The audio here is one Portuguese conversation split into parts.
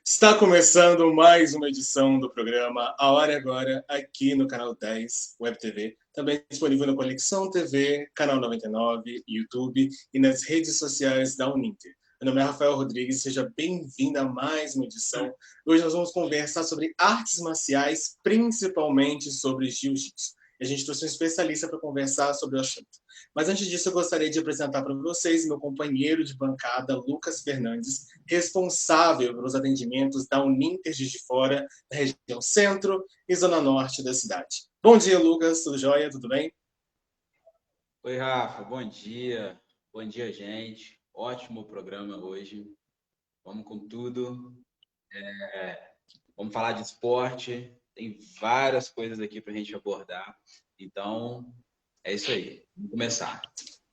Está começando mais uma edição do programa A Hora é Agora, aqui no canal 10 Web TV, também disponível na Conexão TV, canal 99, YouTube e nas redes sociais da Uninter. Meu nome é Rafael Rodrigues, seja bem-vindo a mais uma edição. Hoje nós vamos conversar sobre artes marciais, principalmente sobre jiu-jitsu. A gente trouxe um especialista para conversar sobre o assunto. Mas antes disso, eu gostaria de apresentar para vocês meu companheiro de bancada, Lucas Fernandes, responsável pelos atendimentos da Uninter de Fora, da região centro e zona norte da cidade. Bom dia, Lucas. Tudo jóia? Tudo bem? Oi, Rafa. Bom dia. Bom dia, gente. Ótimo programa hoje. Vamos com tudo. Vamos falar de esporte. Tem várias coisas aqui para a gente abordar. Então, é isso aí. Vamos começar.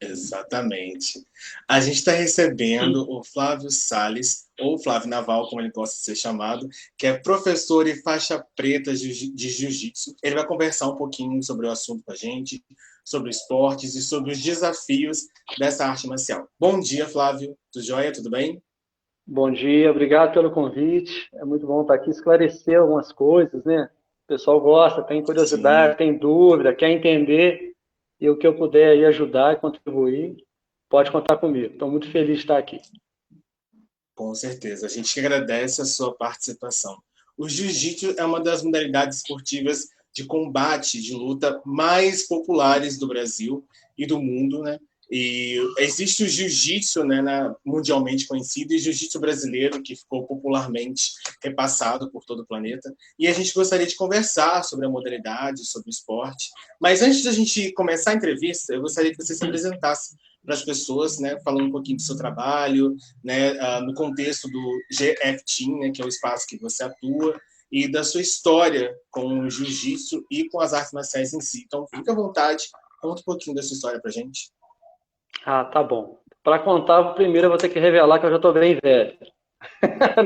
Exatamente. A gente está recebendo o Flávio Salles, ou Flávio Naval, como ele gosta de ser chamado, que é professor e faixa preta de jiu-jitsu. Ele vai conversar um pouquinho sobre o assunto com a gente, sobre esportes e sobre os desafios dessa arte marcial. Bom dia, Flávio. Tudo jóia? Tudo bem? Bom dia, obrigado pelo convite. É muito bom estar aqui, esclarecer algumas coisas, né? O pessoal gosta, tem curiosidade, tem dúvida, quer entender, e o que eu puder aí ajudar e contribuir, pode contar comigo. Estou muito feliz de estar aqui. Com certeza. A gente que agradece a sua participação. O jiu-jitsu é uma das modalidades esportivas de combate, de luta mais populares do Brasil e do mundo, né? E existe o jiu-jitsu, né, mundialmente conhecido, e o jiu-jitsu brasileiro, que ficou popularmente repassado por todo o planeta. E a gente gostaria de conversar sobre a modalidade, sobre o esporte. Mas antes da gente começar a entrevista, eu gostaria que você se apresentasse para as pessoas, né, falando um pouquinho do seu trabalho, né, no contexto do GF Team, né, que é o espaço que você atua, e da sua história com o jiu-jitsu e com as artes marciais em si. Então, fique à vontade, conta um pouquinho da sua história para a gente. Ah, tá bom. Para contar, primeiro eu vou ter que revelar que eu já estou bem velho.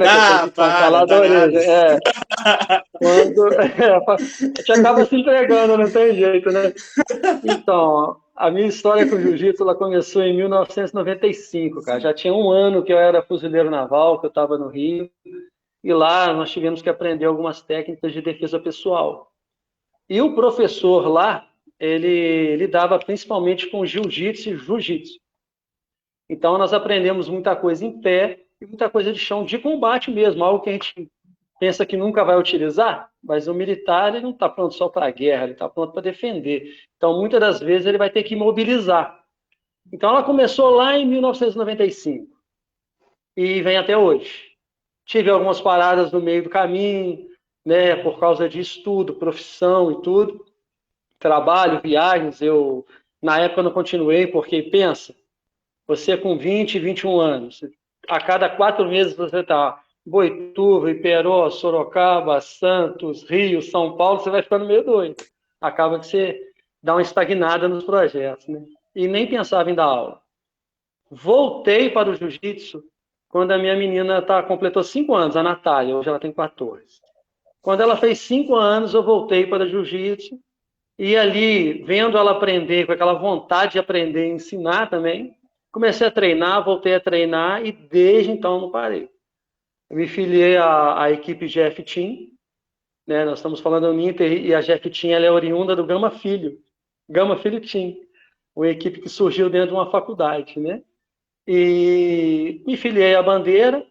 Ah, para, da orelha. danado. Quando a gente acaba se entregando, não tem jeito, né? Então, a minha história com o jiu-jitsu ela começou em 1995, cara. Já tinha um ano que eu era fuzileiro naval, que eu estava no Rio, e lá nós tivemos que aprender algumas técnicas de defesa pessoal. E o professor lá, ele lidava principalmente com jiu-jitsu e jiu-jitsu. Então, nós aprendemos muita coisa em pé e muita coisa de chão, de combate mesmo, algo que a gente pensa que nunca vai utilizar, mas o militar ele não está pronto só para a guerra, ele está pronto para defender. Então, muitas das vezes, ele vai ter que mobilizar. Então, ela começou lá em 1995 e vem até hoje. Tive algumas paradas no meio do caminho, né, por causa de estudo, profissão e tudo. Trabalho, viagens, na época não continuei, porque pensa, você com 20, 21 anos, a cada 4 meses você está Boituva, Iperó, Sorocaba, Santos, Rio, São Paulo, você vai ficando meio doido. Acaba que você dá uma estagnada nos projetos, né? E nem pensava em dar aula. Voltei para o jiu-jitsu quando a minha menina completou 5 anos, a Natália, hoje ela tem 14. Quando ela fez 5 anos, eu voltei para o jiu-jitsu e ali, vendo ela aprender, com aquela vontade de aprender e ensinar também, comecei a treinar, voltei a treinar e desde então não parei. Eu me filiei à equipe GF Team, né? Nós estamos falando do Inter e a GF Team ela é oriunda do Gama Filho Team, uma equipe que surgiu dentro de uma faculdade, né? E me filiei à bandeira,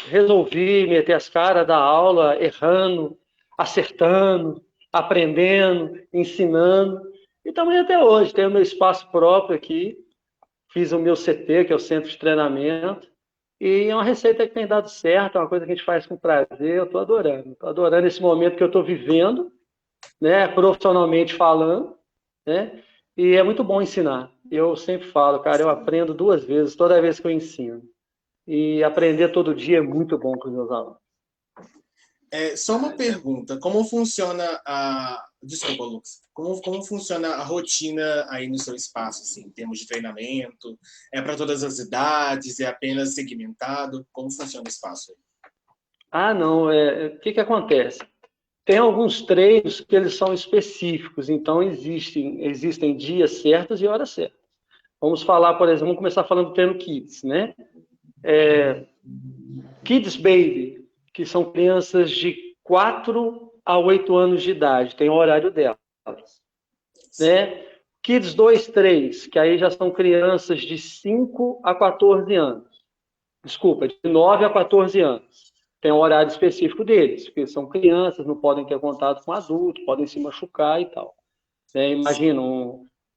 resolvi meter as caras da aula, errando, acertando, aprendendo, ensinando. E também até hoje, tenho meu espaço próprio aqui, fiz o meu CT, que é o Centro de Treinamento, e é uma receita que tem dado certo, é uma coisa que a gente faz com prazer, eu estou adorando esse momento que eu estou vivendo, né, profissionalmente falando, né, e é muito bom ensinar. Eu sempre falo, cara, eu aprendo 2 vezes, toda vez que eu ensino. E aprender todo dia é muito bom para os meus alunos. Só uma pergunta, como funciona a... Desculpa, Lucas. Como funciona a rotina aí no seu espaço, assim, em termos de treinamento? É para todas as idades? É apenas segmentado? Como funciona o espaço aí? Ah, não. O que acontece? Tem alguns treinos que eles são específicos, então existem dias certos e horas certas. Vamos falar, por exemplo, vamos começar falando do treino Kids, né? Kids Baby. que são crianças de 4 a 8 anos de idade, tem o horário delas. Né? Kids 2, 3, que aí já são crianças de 5 a 14 anos. Desculpa, de 9 a 14 anos. Tem um horário específico deles, porque são crianças, não podem ter contato com adultos, podem se machucar e tal. Imagina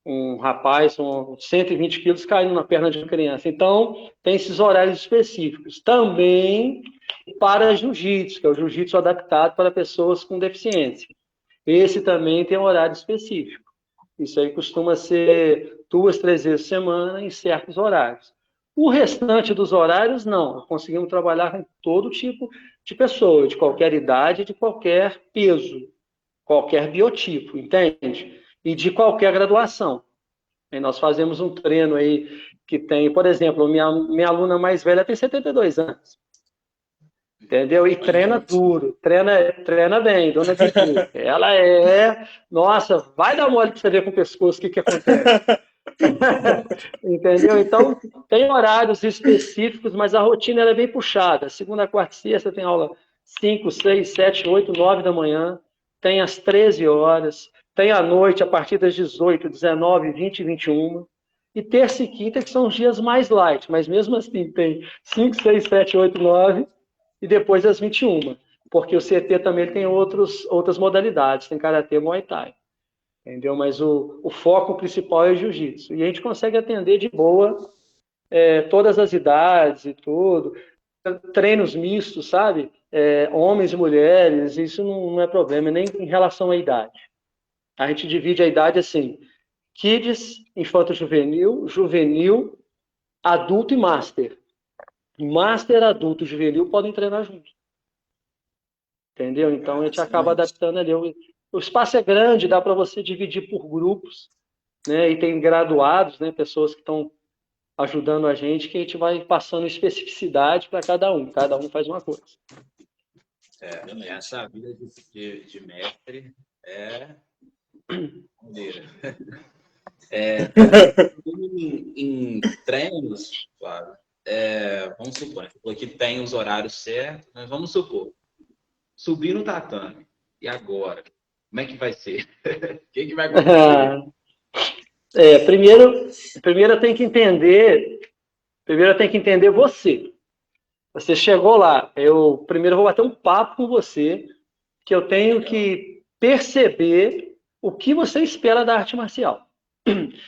um rapaz com 120 quilos caindo na perna de uma criança. Então, tem esses horários específicos. Também para jiu-jitsu, que é o jiu-jitsu adaptado para pessoas com deficiência. Esse também tem um horário específico. Isso aí costuma ser 2, 3 vezes por semana em certos horários. O restante dos horários, não. Conseguimos trabalhar com todo tipo de pessoa, de qualquer idade, de qualquer peso, qualquer biotipo, entende? E de qualquer graduação. E nós fazemos um treino aí que tem, por exemplo, minha aluna mais velha tem 72 anos. Entendeu? E treina duro, treina bem, dona de tudo. Ela nossa, vai dar mole para você ver com o pescoço o que acontece. Entendeu? Então, tem horários específicos, mas a rotina é bem puxada. Segunda, quarta e sexta tem aula 5, 6, 7, 8, 9 da manhã, tem às 13 horas, tem à noite a partir das 18, 19, 20 e 21. E terça e quinta que são os dias mais light, mas mesmo assim tem 5, 6, 7, 8, 9 e depois às 21, porque o CT também tem outras modalidades, tem Karatê e Muay Thai, entendeu? Mas o foco principal é o Jiu-Jitsu, e a gente consegue atender de boa todas as idades e tudo, treinos mistos, sabe? Homens e mulheres, isso não é problema, nem em relação à idade. A gente divide a idade assim, Kids, infanto-juvenil, juvenil, adulto e master. Master, adulto e juvenil podem treinar juntos. Entendeu? Então, a gente acaba adaptando ali. O espaço é grande, dá para você dividir por grupos, né? E tem graduados, né? Pessoas que estão ajudando a gente, que a gente vai passando especificidade para cada um. Cada um faz uma coisa. Essa vida de mestre é maneira. Em treinos, claro, vamos supor, você falou que tem os horários certos, mas vamos supor, subir no tatame, e agora? Como é que vai ser? O que vai acontecer? Primeiro tem que entender você. Você chegou lá, eu primeiro vou bater um papo com você, que eu tenho que perceber o que você espera da arte marcial.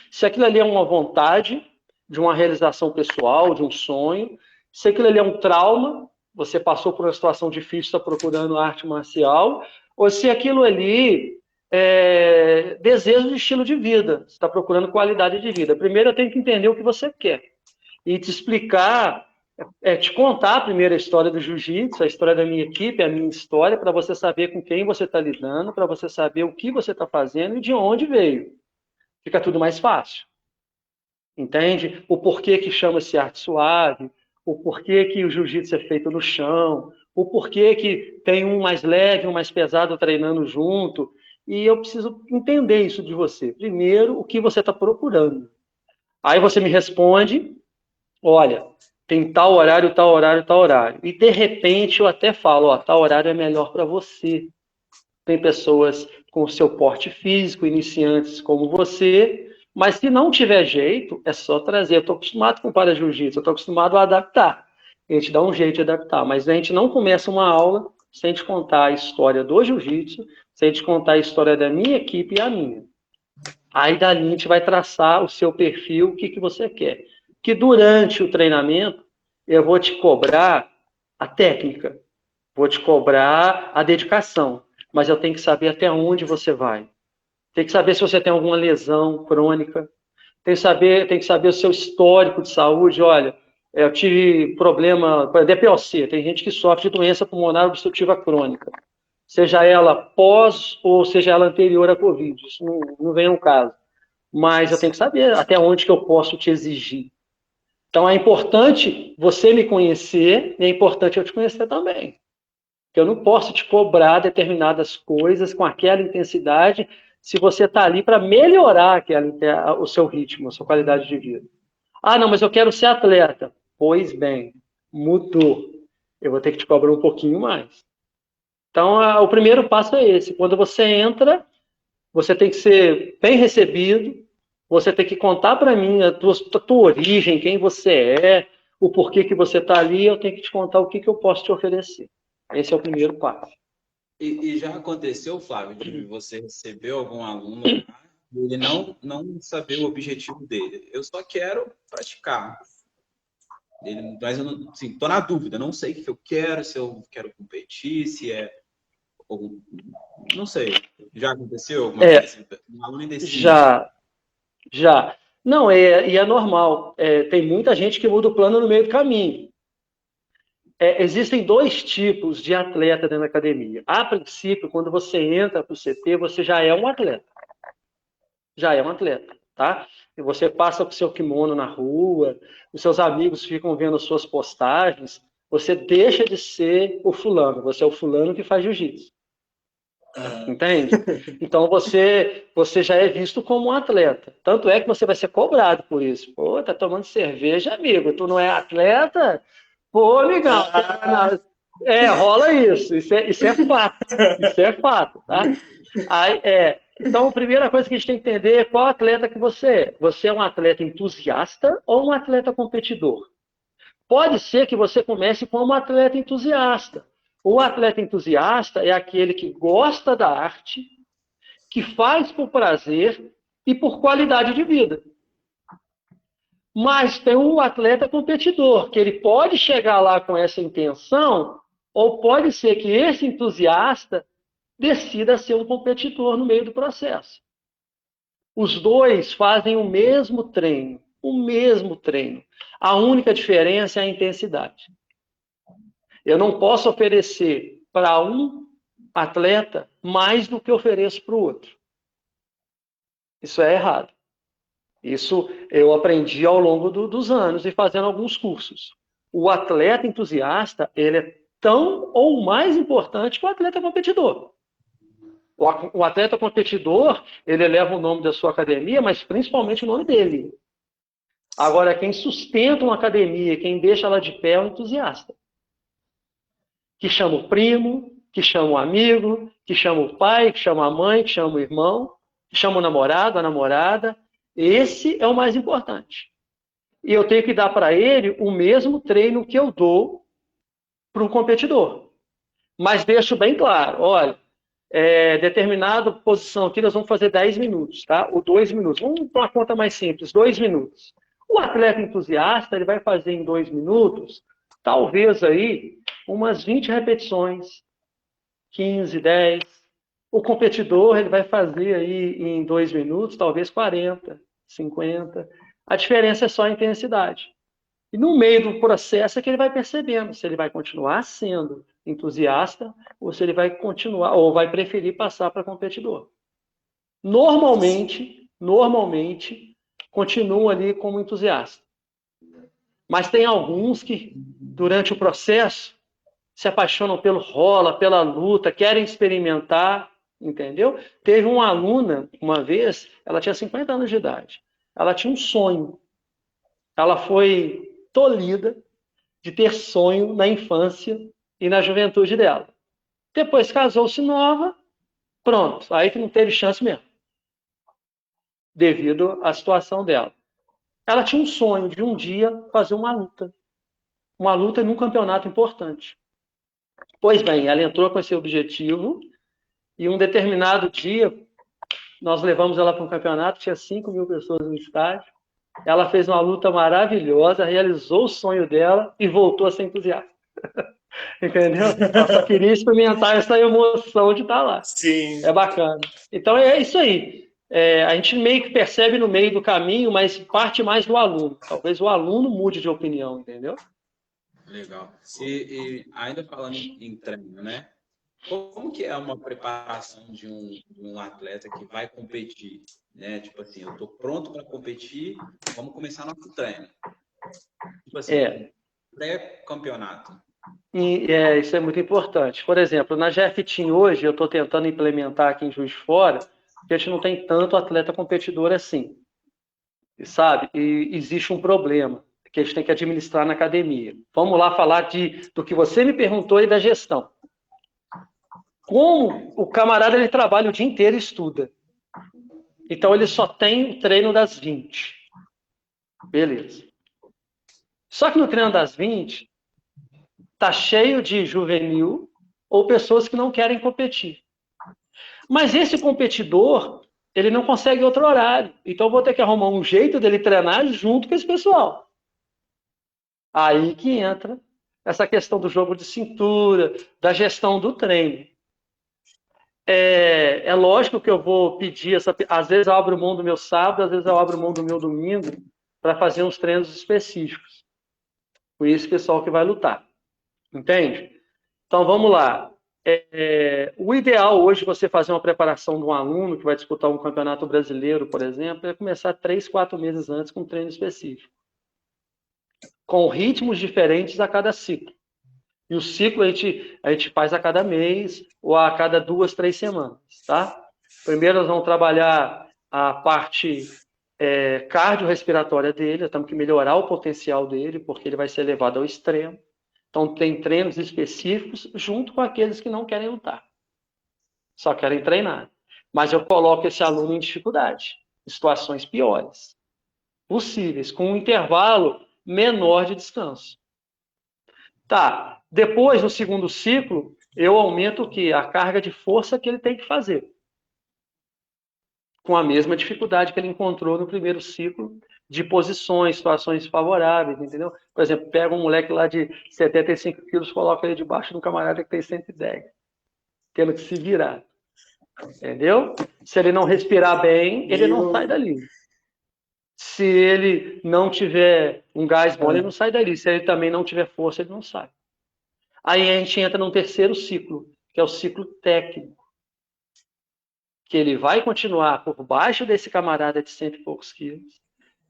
Se aquilo ali é uma vontade de uma realização pessoal, de um sonho, se aquilo ali é um trauma, você passou por uma situação difícil, está procurando arte marcial, ou se aquilo ali é desejo de estilo de vida, você está procurando qualidade de vida. Primeiro eu tenho que entender o que você quer e te explicar, te contar a primeira história do jiu-jitsu, a história da minha equipe, a minha história, para você saber com quem você está lidando, para você saber o que você está fazendo e de onde veio. Fica tudo mais fácil. Entende? O porquê que chama-se arte suave, o porquê que o jiu-jitsu é feito no chão, o porquê que tem um mais leve, um mais pesado treinando junto. E eu preciso entender isso de você. Primeiro, o que você está procurando. Aí você me responde, olha, tem tal horário, tal horário, tal horário. E de repente eu até falo, tal horário é melhor para você. Tem pessoas com o seu porte físico, iniciantes como você, mas se não tiver jeito, é só trazer. Eu estou acostumado com o para-jiu-jitsu, eu estou acostumado a adaptar. A gente dá um jeito de adaptar, mas a gente não começa uma aula sem te contar a história do jiu-jitsu, sem te contar a história da minha equipe e a minha. Aí dali a gente vai traçar o seu perfil, o que você quer. Que durante o treinamento eu vou te cobrar a técnica, vou te cobrar a dedicação, mas eu tenho que saber até onde você vai. Tem que saber se você tem alguma lesão crônica, tem que saber o seu histórico de saúde. Olha, eu tive problema, DPOC, tem gente que sofre de doença pulmonar obstrutiva crônica, seja ela pós ou seja ela anterior à Covid, isso não vem ao caso. Mas eu tenho que saber até onde que eu posso te exigir. Então é importante você me conhecer e é importante eu te conhecer também. Porque eu não posso te cobrar determinadas coisas com aquela intensidade se você está ali para melhorar o seu ritmo, a sua qualidade de vida. Ah, não, mas eu quero ser atleta. Pois bem, mudou. eu vou ter que te cobrar um pouquinho mais. Então, o primeiro passo é esse. Quando você entra, você tem que ser bem recebido, você tem que contar para mim a tua origem, quem você é, o porquê que você está ali, eu tenho que te contar o que eu posso te oferecer. Esse é o primeiro passo. E já aconteceu, Flávio, de você receber algum aluno e ele não saber o objetivo dele? Eu só quero praticar. Mas eu não, assim, tô na dúvida, não sei o que eu quero, se eu quero competir, se é. Não sei. Já aconteceu alguma vez? Um aluno indeciso. Já. Não, e é normal. Tem muita gente que muda o plano no meio do caminho. Existem dois tipos de atleta dentro da academia. A princípio, quando você entra para o CT, você já é um atleta. Já é um atleta, tá? E você passa com o seu kimono na rua, os seus amigos ficam vendo suas postagens, você deixa de ser o fulano, você é o fulano que faz jiu-jitsu. Entende? Então você já é visto como um atleta. Tanto é que você vai ser cobrado por isso. Pô, tá tomando cerveja, amigo. Tu não é atleta? Pô, amigão. Rola isso. Isso é fato. Isso é fato, tá? Então, a primeira coisa que a gente tem que entender é qual atleta que você é. Você é um atleta entusiasta ou um atleta competidor? Pode ser que você comece como um atleta entusiasta. O atleta entusiasta é aquele que gosta da arte, que faz por prazer e por qualidade de vida. Mas tem um atleta competidor, que ele pode chegar lá com essa intenção, ou pode ser que esse entusiasta decida ser um competidor no meio do processo. Os dois fazem o mesmo treino, A única diferença é a intensidade. Eu não posso oferecer para um atleta mais do que ofereço para o outro. Isso é errado. Isso eu aprendi ao longo dos anos e fazendo alguns cursos. O atleta entusiasta, ele é tão ou mais importante que o atleta competidor. O atleta competidor, ele eleva o nome da sua academia, mas principalmente o nome dele. Agora, quem sustenta uma academia, quem deixa ela de pé é o entusiasta. Que chama o primo, que chama o amigo, que chama o pai, que chama a mãe, que chama o irmão, que chama o namorado, a namorada. Esse é o mais importante. E eu tenho que dar para ele o mesmo treino que eu dou para um competidor. Mas deixo bem claro, olha, determinada posição aqui nós vamos fazer 10 minutos, tá? Ou 2 minutos. Vamos para uma conta mais simples, 2 minutos. O atleta entusiasta, ele vai fazer em 2 minutos, talvez aí, umas 20 repetições, 15, 10. O competidor, ele vai fazer aí em 2 minutos, talvez 40, 50. A diferença é só a intensidade. E no meio do processo é que ele vai percebendo se ele vai continuar sendo entusiasta ou se ele vai continuar ou vai preferir passar para competidor. Normalmente, continuam ali como entusiasta. Mas tem alguns que, durante o processo, se apaixonam pelo rola, pela luta, querem experimentar, entendeu? Teve uma aluna, uma vez, ela tinha 50 anos de idade. Ela tinha um sonho. Ela foi tolhida de ter sonho na infância e na juventude dela. Depois casou-se nova, pronto. Aí que não teve chance mesmo. Devido à situação dela. Ela tinha um sonho de um dia fazer uma luta. Uma luta num campeonato importante. Pois bem, ela entrou com esse objetivo e um determinado dia nós levamos ela para um campeonato, tinha 5.000 pessoas no estádio. Ela fez uma luta maravilhosa, realizou o sonho dela e voltou a ser entusiasta. Entendeu? Ela só queria experimentar essa emoção de estar lá. Sim. É bacana. Então é isso aí. A gente meio que percebe no meio do caminho, mas parte mais do aluno. Talvez o aluno mude de opinião, entendeu? Legal. E ainda falando em treino, né? Como que é uma preparação de um atleta que vai competir? Né? Tipo assim, eu estou pronto para competir, vamos começar nosso treino. Tipo assim, pré-campeonato. Isso é muito importante. Por exemplo, na GF Team hoje, eu estou tentando implementar aqui em Juiz de Fora, porque a gente não tem tanto atleta competidor assim. Sabe? E existe um problema, que a gente tem que administrar na academia. Vamos lá falar do que você me perguntou aí da gestão. Como o camarada ele trabalha o dia inteiro e estuda. Então ele só tem o treino das 20. Beleza. Só que no treino das 20, tá cheio de juvenil ou pessoas que não querem competir. Mas esse competidor, ele não consegue outro horário. Então eu vou ter que arrumar um jeito dele treinar junto com esse pessoal. Aí que entra essa questão do jogo de cintura, da gestão do treino. É lógico que eu vou pedir às vezes eu abro mão do meu sábado, às vezes eu abro mão do meu domingo para fazer uns treinos específicos. Com esse pessoal que vai lutar. Entende? Então vamos lá. O ideal hoje você fazer uma preparação de um aluno que vai disputar um campeonato brasileiro, por exemplo, é começar 3, 4 meses antes com um treino específico. Com ritmos diferentes a cada ciclo. E o ciclo a gente faz a cada mês ou a cada 2, 3 semanas, tá? Primeiro nós vamos trabalhar a parte cardiorrespiratória dele, nós temos que melhorar o potencial dele, porque ele vai ser levado ao extremo. Então tem treinos específicos junto com aqueles que não querem lutar. Só querem treinar. Mas eu coloco esse aluno em dificuldade, em situações piores possíveis, com um intervalo menor de descanso. Tá, depois, no segundo ciclo, eu aumento o quê? A carga de força que ele tem que fazer. Com a mesma dificuldade que ele encontrou no primeiro ciclo, de posições, situações favoráveis, entendeu? Por exemplo, pega um moleque lá de 75 quilos, coloca ele debaixo de um camarada que tem 110, tendo que se virar. Entendeu? Se ele não respirar bem, ele não sai dali. Se ele não tiver um gás bom, ele não sai dali. Se ele também não tiver força, ele não sai. Aí a gente entra num terceiro ciclo, que é o ciclo técnico. Que ele vai continuar por baixo desse camarada de 100 e poucos quilos.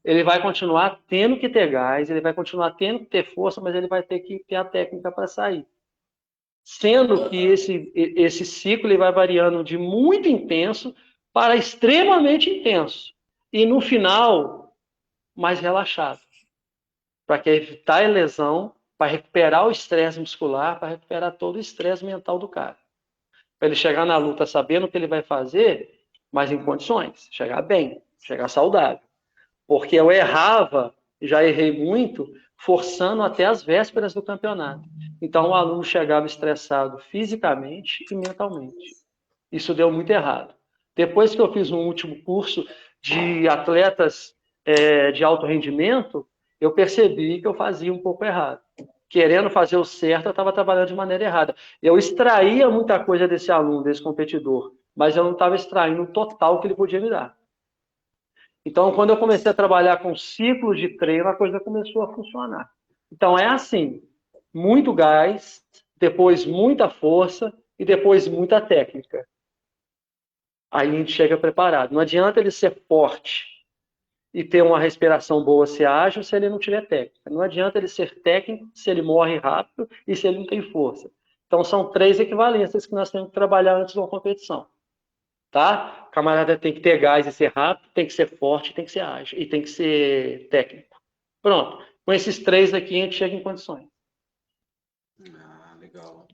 Ele vai continuar tendo que ter gás, ele vai continuar tendo que ter força, mas ele vai ter que ter a técnica para sair. Sendo que esse ciclo ele vai variando de muito intenso para extremamente intenso. E no final, mais relaxado, para evitar a lesão, para recuperar o estresse muscular, para recuperar todo o estresse mental do cara. Para ele chegar na luta sabendo o que ele vai fazer, mas em condições, chegar bem, chegar saudável. Porque eu errava, já errei muito, forçando até as vésperas do campeonato. Então o aluno chegava estressado fisicamente e mentalmente. Isso deu muito errado. Depois que eu fiz um último curso de atletas de alto rendimento, eu percebi que eu fazia um pouco errado. Querendo fazer o certo, eu estava trabalhando de maneira errada. Eu extraía muita coisa desse aluno, desse competidor, mas eu não estava extraindo o total que ele podia me dar. Então, quando eu comecei a trabalhar com ciclos de treino, a coisa começou a funcionar. Então, é assim, muito gás, depois muita força e depois muita técnica. Aí a gente chega preparado. Não adianta ele ser forte e ter uma respiração boa, ser ágil, se ele não tiver técnica. Não adianta ele ser técnico se ele morre rápido e se ele não tem força. Então, são 3 equivalências que nós temos que trabalhar antes de uma competição. Tá? O camarada tem que ter gás e ser rápido, tem que ser forte, tem que ser ágil e tem que ser técnico. Pronto. Com esses 3 aqui, a gente chega em condições. Ah, legal.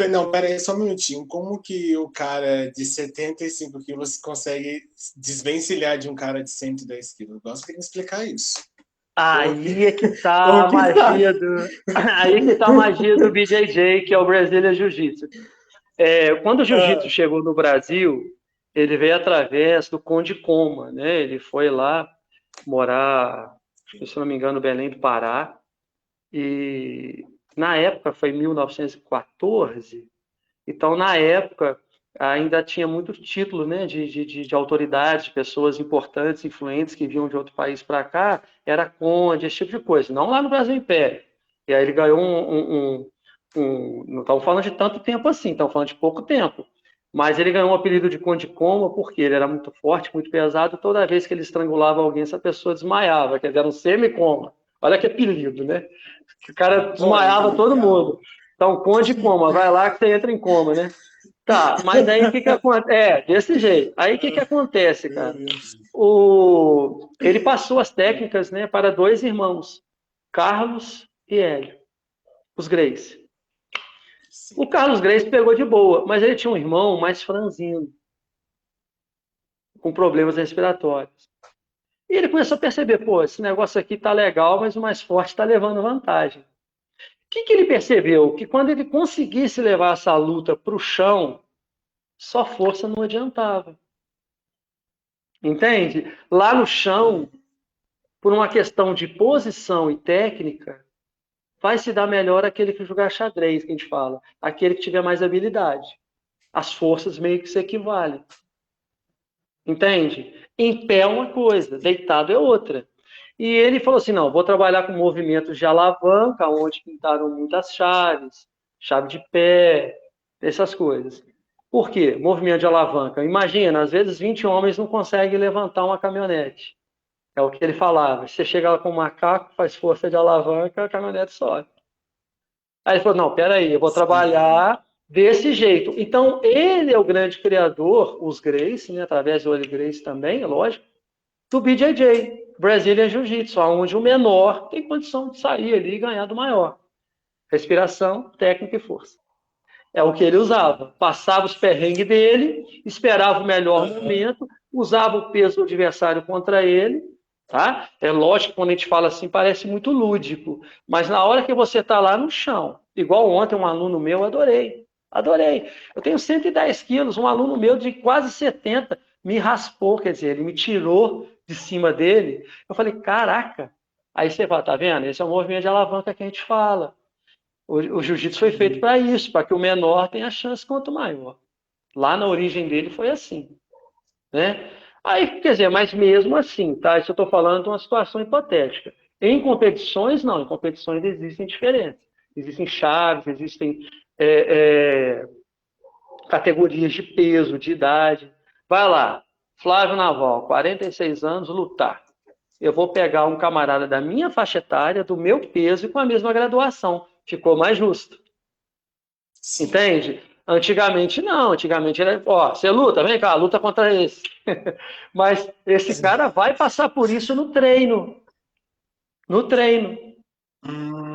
Não, peraí, só um minutinho. Como que o cara de 75 quilos consegue desvencilhar de um cara de 110 quilos? Eu gosto de explicar isso. Aí é que tá a magia Aí que tá a magia do BJJ, que é o Brazilian Jiu-Jitsu. Quando o Jiu-Jitsu chegou no Brasil, ele veio através do Conde Coma, né? Ele foi lá morar, se não me engano, Belém do Pará. E na época foi 1914. Então, na época, ainda tinha muito título, né, de autoridades, de pessoas importantes, influentes, que vinham de outro país para cá, era conde, esse tipo de coisa. Não lá no Brasil Império. E aí ele ganhou não estamos falando de tanto tempo assim, estamos falando de pouco tempo. Mas ele ganhou o apelido de Conde Coma porque ele era muito forte, muito pesado, toda vez que ele estrangulava alguém, essa pessoa desmaiava, quer dizer, era um semi-coma. Olha que apelido, né? O cara desmaiava todo mundo. Então, Conde Coma, vai lá que você entra em coma, né? Tá, mas aí o que acontece? Desse jeito. Aí o que acontece, cara? Ele passou as técnicas, né, para 2 irmãos, Carlos e Hélio, os Grace. O Carlos Grace pegou de boa, mas ele tinha um irmão mais franzino, com problemas respiratórios. E ele começou a perceber, pô, esse negócio aqui tá legal, mas o mais forte tá levando vantagem. O que ele percebeu? Que quando ele conseguisse levar essa luta para o chão, só força não adiantava. Entende? Lá no chão, por uma questão de posição e técnica, vai se dar melhor aquele que jogar xadrez, que a gente fala. Aquele que tiver mais habilidade. As forças meio que se equivalem. Entende? Em pé é uma coisa, deitado é outra. E ele falou assim, não, vou trabalhar com movimentos de alavanca, onde pintaram muitas chaves, chave de pé, essas coisas. Por quê? Movimento de alavanca. Imagina, às vezes 20 homens não conseguem levantar uma caminhonete. É o que ele falava. Você chega lá com um macaco, faz força de alavanca, a caminhonete sobe. Aí ele falou, não, peraí, eu vou trabalhar desse jeito. Então, ele é o grande criador, os Gracie, né, através do Oli Gracie também, é lógico, do BJJ, Brazilian Jiu-Jitsu, onde o menor tem condição de sair ali e ganhar do maior. Respiração, técnica e força. É o que ele usava. Passava os perrengues dele, esperava o melhor momento, usava o peso do adversário contra ele. Tá? É lógico que quando a gente fala assim, parece muito lúdico. Mas na hora que você está lá no chão, igual ontem um aluno meu, adorei. Adorei. Eu tenho 110 quilos, um aluno meu de quase 70 me raspou, quer dizer, ele me tirou de cima dele. Eu falei, caraca. Aí você fala, tá vendo? Esse é o movimento de alavanca que a gente fala. O jiu-jitsu foi feito para isso, para que o menor tenha chance quanto o maior. Lá na origem dele foi assim, né? Aí, quer dizer, mas mesmo assim, tá? Isso eu estou falando de uma situação hipotética. Em competições, não. Em competições existem diferenças. Existem chaves, existem categorias de peso, de idade. Vai lá, Flávio Naval, 46 anos, lutar. Eu vou pegar um camarada da minha faixa etária, do meu peso e com a mesma graduação. Ficou mais justo. Sim. Entende? Antigamente não, antigamente era, você luta, vem cá, luta contra esse. Mas esse cara vai passar por isso no treino. No treino.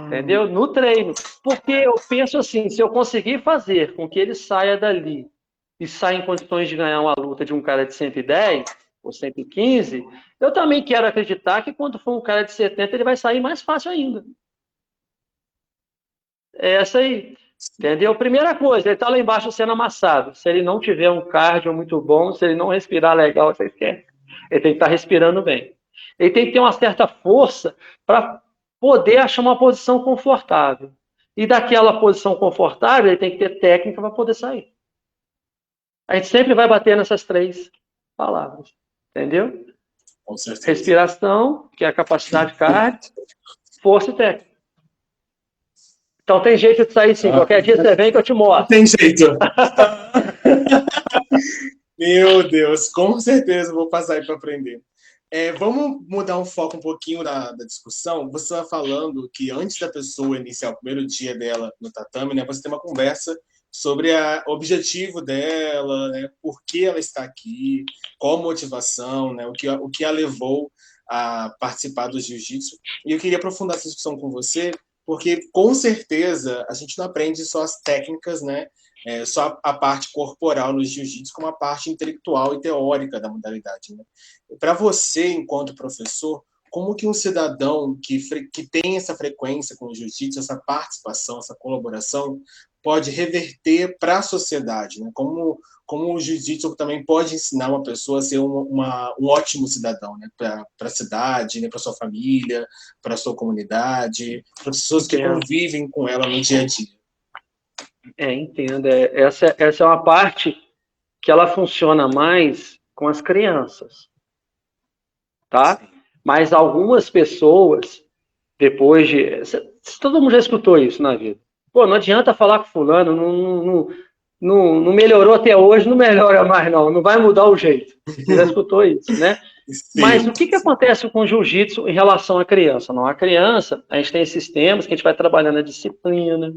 Entendeu? No treino. Porque eu penso assim, se eu conseguir fazer com que ele saia dali e saia em condições de ganhar uma luta de um cara de 110 ou 115, eu também quero acreditar que quando for um cara de 70, ele vai sair mais fácil ainda. É essa aí. Entendeu? Primeira coisa, ele está lá embaixo sendo amassado. Se ele não tiver um cardio muito bom, se ele não respirar legal, você esquece. Ele tem que estar respirando bem. Ele tem que ter uma certa força para poder achar uma posição confortável. E daquela posição confortável, ele tem que ter técnica para poder sair. A gente sempre vai bater nessas 3 palavras. Entendeu? Com certeza. Respiração, que é a capacidade cardio, força e técnica. Então tem jeito de sair sim. Qualquer dia você vem que eu te mostro. Tem jeito. Meu Deus, com certeza vou passar aí para aprender. Vamos mudar o foco um pouquinho da discussão. Você estava falando que antes da pessoa iniciar o primeiro dia dela no tatame, né, você tem uma conversa sobre o objetivo dela, né, por que ela está aqui, qual a motivação, né, o que a levou a participar do jiu-jitsu. E eu queria aprofundar essa discussão com você, porque, com certeza, a gente não aprende só as técnicas, né? Só a parte corporal no jiu-jitsu, como a parte intelectual e teórica da modalidade. Né? Para você, enquanto professor, como que um cidadão que tem essa frequência com o jiu-jitsu, essa participação, essa colaboração, pode reverter para a sociedade? Né? Como o jiu-jitsu também pode ensinar uma pessoa a ser um ótimo cidadão, né? Para a cidade, né? Para sua família, para a sua comunidade, para as pessoas que convivem com ela no dia a dia. Entendo. Essa é uma parte que ela funciona mais com as crianças, tá? Mas algumas pessoas, depois de... Todo mundo já escutou isso na vida. Pô, não adianta falar com fulano, não melhorou até hoje, não melhora mais não vai mudar o jeito. Você já escutou isso, né? Sim. Mas o que acontece com o jiu-jitsu em relação à criança? Não, a criança, a gente tem esses temas que a gente vai trabalhando a disciplina,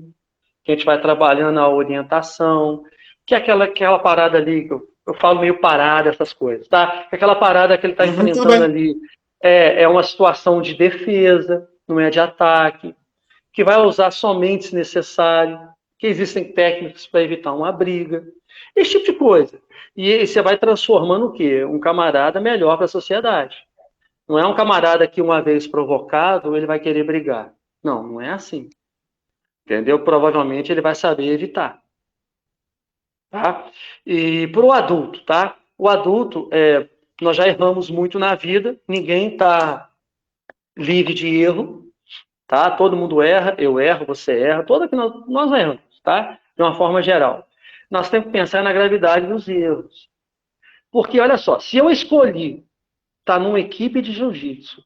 que a gente vai trabalhando a orientação, que é aquela parada ali, que eu falo meio parada, essas coisas, tá? Aquela parada que ele está enfrentando ali é uma situação de defesa, não é de ataque, que vai usar somente se necessário, que existem técnicas para evitar uma briga, esse tipo de coisa. E você vai transformando o quê? Um camarada melhor para a sociedade. Não é um camarada que, uma vez provocado, ele vai querer brigar. Não, não é assim. Entendeu? Provavelmente ele vai saber evitar. Tá? E para o adulto, tá? O adulto, nós já erramos muito na vida, ninguém está livre de erro, tá? Todo mundo erra, eu erro, você erra, toda que nós erramos, tá? De uma forma geral. Nós temos que pensar na gravidade dos erros. Porque, olha só, se eu escolhi estar numa equipe de jiu-jitsu,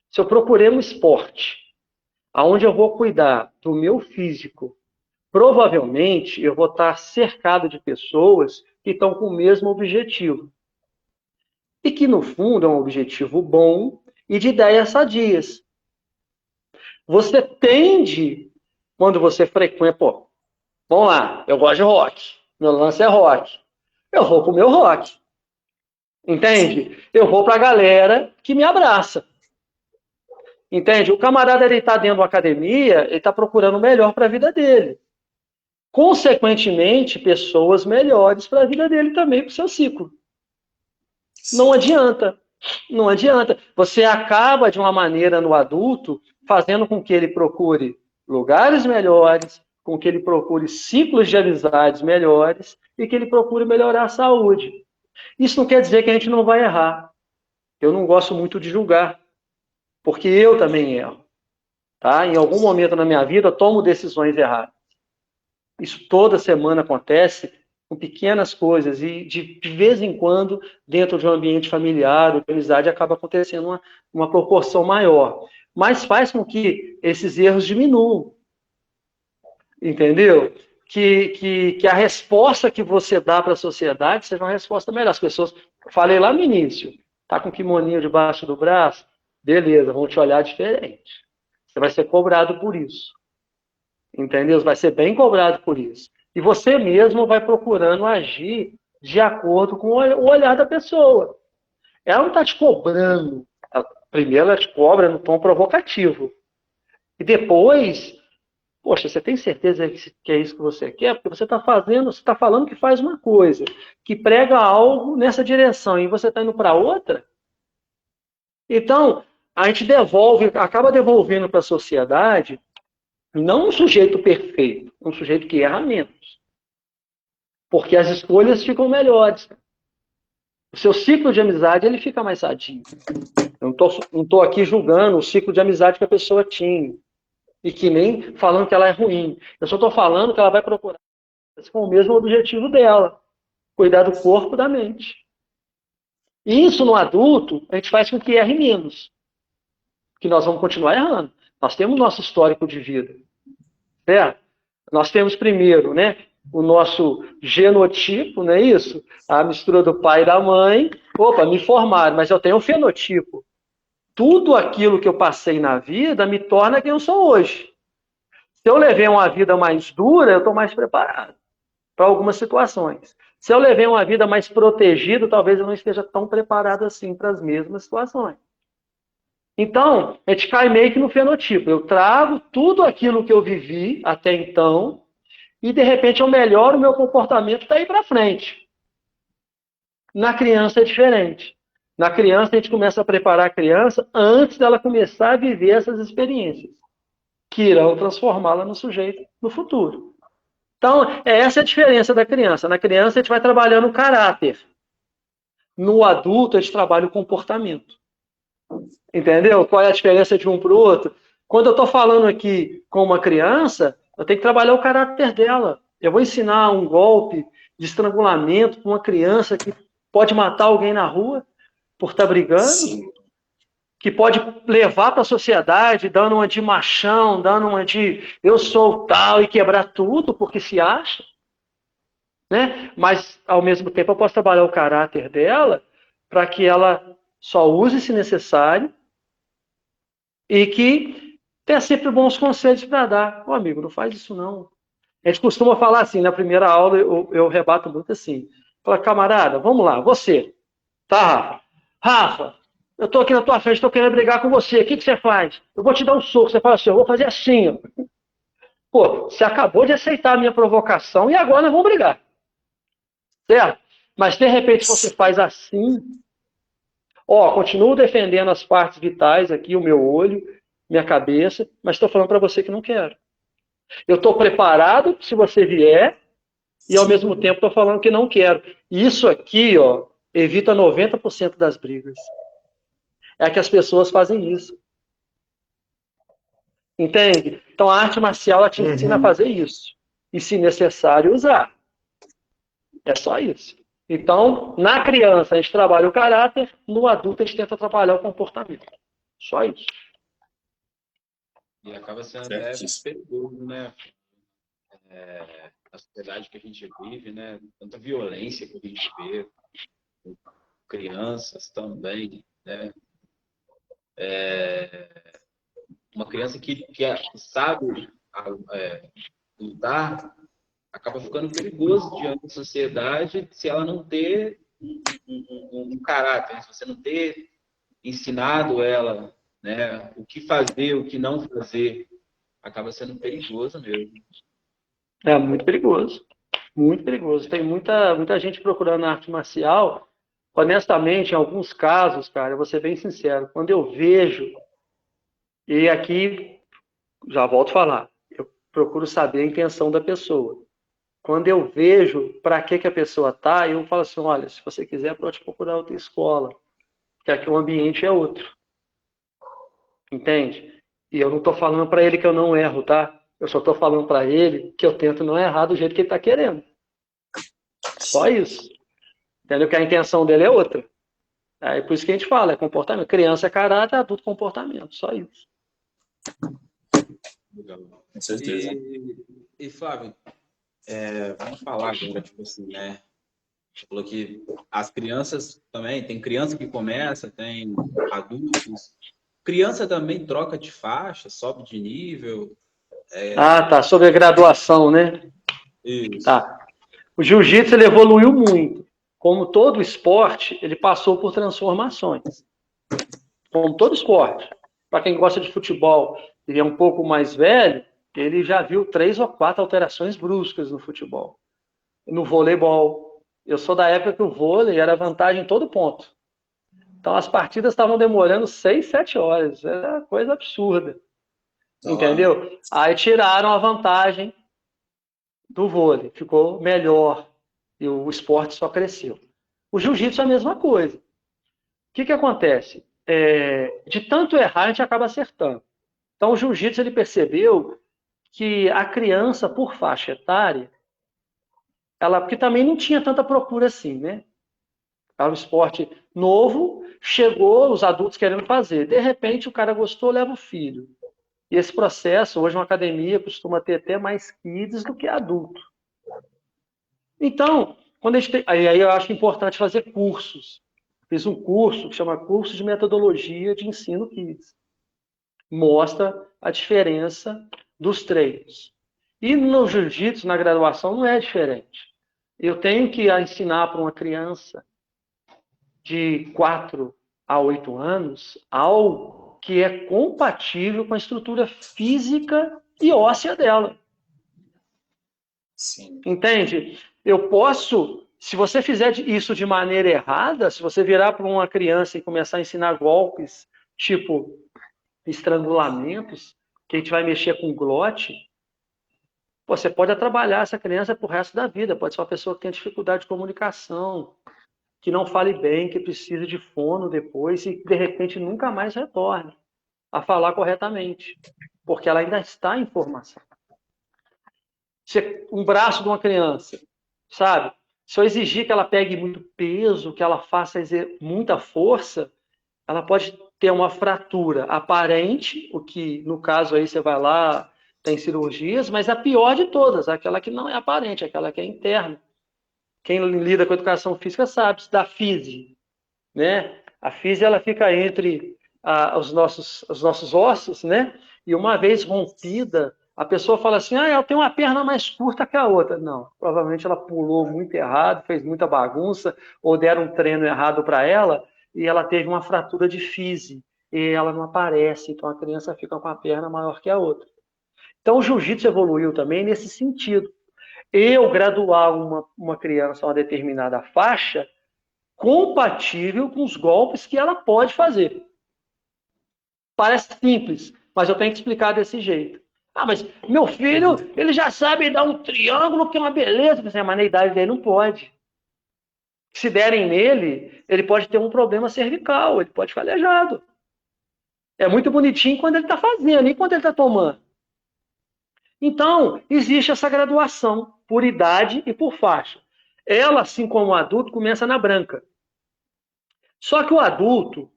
se eu procurei um esporte onde eu vou cuidar do meu físico, provavelmente eu vou estar cercado de pessoas que estão com o mesmo objetivo. E que, no fundo, é um objetivo bom e de ideias sadias. Você tende, quando você frequenta, vamos lá, eu gosto de rock, meu lance é rock. Eu vou pro meu rock. Entende? Eu vou para a galera que me abraça. Entende? O camarada, ele está dentro da academia, ele está procurando o melhor para a vida dele. Consequentemente, pessoas melhores para a vida dele também, para o seu ciclo. Não adianta. Não adianta. Você acaba, de uma maneira, no adulto, fazendo com que ele procure lugares melhores, com que ele procure ciclos de amizades melhores e que ele procure melhorar a saúde. Isso não quer dizer que a gente não vai errar. Eu não gosto muito de julgar, porque eu também erro. Tá? Em algum momento na minha vida, eu tomo decisões erradas. Isso toda semana acontece com pequenas coisas e de vez em quando, dentro de um ambiente familiar ou de amizade, acaba acontecendo uma proporção maior. Mas faz com que esses erros diminuam. Entendeu? Que a resposta que você dá para a sociedade seja uma resposta melhor. As pessoas, falei lá no início, tá com o kimoninho debaixo do braço? Beleza, vão te olhar diferente. Você vai ser cobrado por isso. Entendeu? Vai ser bem cobrado por isso. E você mesmo vai procurando agir de acordo com o olhar da pessoa. Ela não está te cobrando. Primeiro ela te cobra no tom provocativo. E depois, poxa, você tem certeza que é isso que você quer? Porque você está falando que faz uma coisa, que prega algo nessa direção, e você está indo para outra. Então, a gente acaba devolvendo para a sociedade não um sujeito perfeito, um sujeito que erra menos. Porque as escolhas ficam melhores. O seu ciclo de amizade ele fica mais sadio. Eu não estou aqui julgando o ciclo de amizade que a pessoa tinha. E que nem falando que ela é ruim. Eu só estou falando que ela vai procurar com o mesmo objetivo dela. Cuidar do corpo e da mente. E isso no adulto, a gente faz com que erre menos. Que nós vamos continuar errando. Nós temos nosso histórico de vida. Certo? Nós temos primeiro, né, o nosso genotipo, não é isso? A mistura do pai e da mãe. Opa, me formaram, mas eu tenho um fenotipo. Tudo aquilo que eu passei na vida me torna quem eu sou hoje. Se eu levei uma vida mais dura, eu estou mais preparado para algumas situações. Se eu levei uma vida mais protegida, talvez eu não esteja tão preparado assim para as mesmas situações. Então, a gente cai meio que no fenotipo. Eu trago tudo aquilo que eu vivi até então e, de repente, eu melhoro o meu comportamento daí para frente. Na criança é diferente. Na criança, a gente começa a preparar a criança antes dela começar a viver essas experiências, que irão transformá-la no sujeito no futuro. Então, essa é a diferença da criança. Na criança, a gente vai trabalhando o caráter. No adulto, a gente trabalha o comportamento. Entendeu? Qual é a diferença de um para o outro? Quando eu estou falando aqui com uma criança, eu tenho que trabalhar o caráter dela. Eu vou ensinar um golpe de estrangulamento para uma criança que pode matar alguém na rua por estar brigando, sim, que pode levar para a sociedade dando uma de machão, dando uma de eu sou tal e quebrar tudo porque se acha. Né? Mas, ao mesmo tempo, eu posso trabalhar o caráter dela para que ela só use se necessário e que tenha sempre bons conselhos para dar. Ô, amigo, não faz isso não. A gente costuma falar assim, na primeira aula eu rebato muito assim. Fala, camarada, vamos lá, você. Tá, Rafa, eu tô aqui na tua frente, tô querendo brigar com você. O que você faz? Eu vou te dar um soco. Você fala assim, eu vou fazer assim, ó. Pô, você acabou de aceitar a minha provocação e agora nós vamos brigar. Certo? Mas, de repente, você faz assim, ó, continuo defendendo as partes vitais aqui, o meu olho, minha cabeça, mas estou falando para você que não quero. Eu estou preparado se você vier e, ao mesmo tempo, estou falando que não quero. Isso aqui, ó, evita 90% das brigas. É que as pessoas fazem isso. Entende? Então, a arte marcial ela te ensina a fazer isso. E, se necessário, usar. É só isso. Então, na criança, a gente trabalha o caráter, no adulto, a gente tenta trabalhar o comportamento. Só isso. E acaba sendo até perigoso, né? A sociedade que a gente vive, né? Tanta violência que a gente vê, crianças também, né? Uma criança que sabe lutar acaba ficando perigoso diante da sociedade se ela não ter um caráter, se você não ter ensinado ela, né, o que fazer, o que não fazer, acaba sendo perigoso mesmo. É muito perigoso. Muito perigoso. Tem muita gente procurando arte marcial. Honestamente, em alguns casos, cara, eu vou ser bem sincero, quando eu vejo, e aqui já volto a falar, eu procuro saber a intenção da pessoa. Quando eu vejo para que a pessoa tá, eu falo assim, olha, se você quiser, pode procurar outra escola, porque aqui o ambiente é outro. Entende? E eu não estou falando para ele que eu não erro, tá? Eu só estou falando para ele que eu tento não errar do jeito que ele está querendo. Só isso. Entendeu? Que a intenção dele é outra. É por isso que a gente fala, é comportamento. Criança é caráter, adulto comportamento. Só isso. Legal. Com certeza. E Flávio, vamos falar agora, tipo assim, né? Você falou que as crianças também, tem criança que começa, tem adultos. Criança também troca de faixa, sobe de nível. Tá. Sobre a graduação, né? Isso. Tá. O jiu-jitsu ele evoluiu muito. Como todo esporte, ele passou por transformações. Como todo esporte. Para quem gosta de futebol e é um pouco mais velho, ele já viu 3 ou 4 alterações bruscas no futebol. No voleibol. Eu sou da época que o vôlei era vantagem em todo ponto. Então as partidas estavam demorando 6, 7 horas. Era coisa absurda. Entendeu? Aí tiraram a vantagem do vôlei. Ficou melhor. E o esporte só cresceu. O jiu-jitsu é a mesma coisa. O que acontece? De tanto errar, a gente acaba acertando. Então, o jiu-jitsu ele percebeu que a criança, por faixa etária, porque também não tinha tanta procura assim, né? Era um esporte novo, chegou os adultos querendo fazer. De repente, o cara gostou, leva o filho. E esse processo, hoje, uma academia costuma ter até mais kids do que adulto. Então, aí eu acho importante fazer cursos. Fiz um curso que chama Curso de Metodologia de Ensino Kids. Mostra a diferença dos treinos. E no jiu-jitsu, na graduação, não é diferente. Eu tenho que ensinar para uma criança de 4 a 8 anos algo que é compatível com a estrutura física e óssea dela. Sim. Entende? Eu posso, se você fizer isso de maneira errada, se você virar para uma criança e começar a ensinar golpes, tipo estrangulamentos, que a gente vai mexer com glote, você pode atrapalhar essa criança pro resto da vida. Pode ser uma pessoa que tem dificuldade de comunicação, que não fale bem, que precisa de fono depois e, de repente, nunca mais retorne a falar corretamente, porque ela ainda está em formação. Um braço de uma criança, sabe? Se eu exigir que ela pegue muito peso, que ela faça muita força, ela pode ter uma fratura aparente, o que, no caso aí, você vai lá, tem cirurgias, mas a pior de todas, aquela que não é aparente, aquela que é interna. Quem lida com educação física sabe, da física, né? A física, ela fica entre os nossos ossos, né? E uma vez rompida A pessoa fala assim, ela tem uma perna mais curta que a outra. Não, provavelmente ela pulou muito errado, fez muita bagunça, ou deram um treino errado para ela, e ela teve uma fratura de físio, e ela não aparece, então a criança fica com a perna maior que a outra. Então o jiu-jitsu evoluiu também nesse sentido. Eu graduar uma criança a uma determinada faixa compatível com os golpes que ela pode fazer. Parece simples, mas eu tenho que explicar desse jeito. Mas meu filho, ele já sabe dar um triângulo, que é uma beleza. Mas na idade dele não pode. Se derem nele, ele pode ter um problema cervical, ele pode ficar aleijado. É muito bonitinho quando ele está fazendo, e quando ele está tomando. Então, existe essa graduação por idade e por faixa. Ela, assim como o adulto, começa na branca. Só que o adulto,